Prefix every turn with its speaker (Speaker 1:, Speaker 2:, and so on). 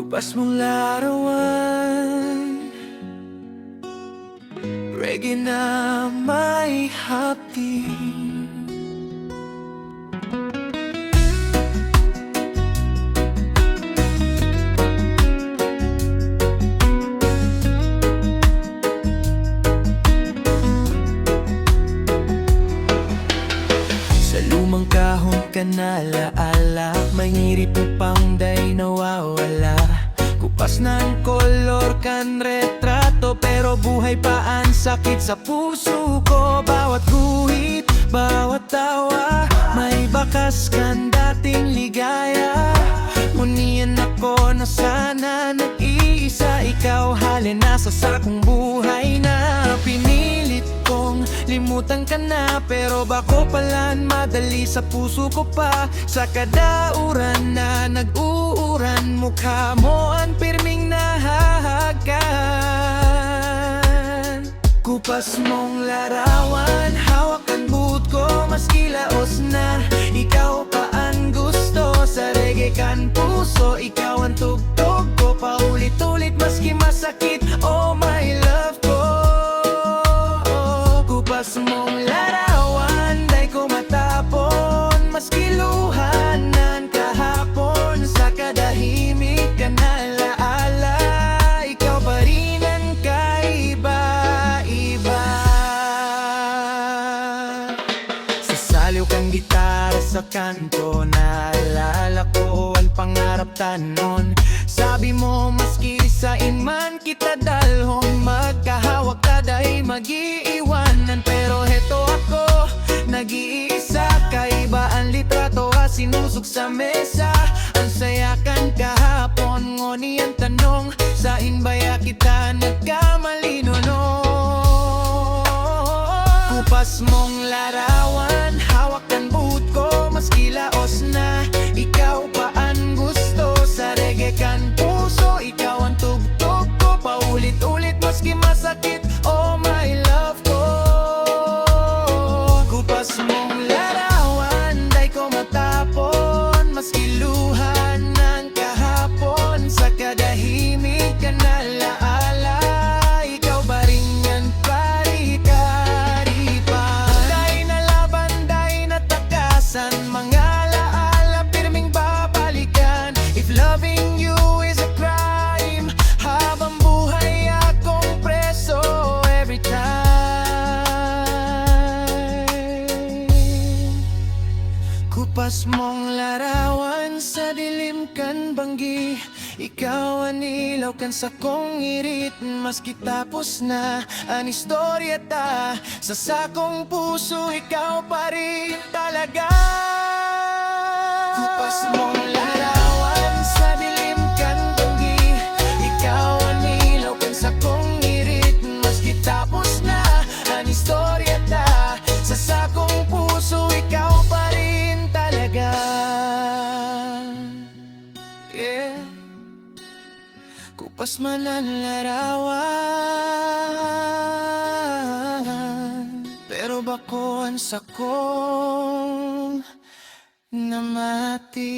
Speaker 1: Kupas mong larawan, reggae na may hapdi. Sa lumang kahon ka na laala, may ngirip mo pang day nawawala. Kupas na ang kolor kan retrato, pero buhay pa ang sakit sa puso ko. Bawat guhit, bawat tawa, may bakas kan dating ligaya. Ngunyan ako na sana nag-iisa, ikaw halin na sa sakong buhay na pinilit kong limutan ka na, pero bako palan madali sa puso ko pa. Sa kadauran na nag-uuran, mukha mo ang pirming nahahagan. Kupas mong larawan, hawak ang buhod ko, maski laos na. Ikaw pa ang gusto, sa reggae kan puso. Ikaw ang tugtog ko, paulit-ulit maski masakit, oh my love ko. Kupas mong larawan, day ko matapon, maski luhanan kahapon. Sa kadahimik ka na laala, ikaw pa rin ang kaiba-iba. Sasaliw kang gitara sa kanto, naalala ko ang pangarap tanon. Sabi mo maski sain man kita dalhon, magkahawak taday mag-iiwanan. Pero heto ako, nag-iisa, kaiba ang litrato ha sinusog sa mesa. Ang saya kan kahapon, ngoni ang tanong, sain baya kita nagkamali no? Kupas mong larawan, hawak ang buhod ko, maski laos na. Ikaw pa ang gusto, sa reggae kan puso. Ikaw ang tugtog ko, paulit-ulit maski masakit, oh my love ko. Kupas mong larawan, day ko matapon, maski luhan ng kahapon. Sa kadahimik ka na laala, ikaw ba rin yan pari-kari pa. Day na laban, day na takasan, mga alaala pirming babalikan. If loving you is a crime, habang buhay akong preso every time. Kupas mong larawan, sa dilim kan banggi. Ikaw ang ilaw kan sa kong irit, maski tapos na ang istorya ta. Sa sakong puso, ikaw pa rin talaga. Kupas mong larawan, sa dilim kan banggi. Ikaw ang ilaw kan sa kong irit, maski tapos na ang istorya ta. Sa sakong puso, ikaw pa rin talaga. Yeah. Kupas man ang larawan, pero bako ang sakong namati.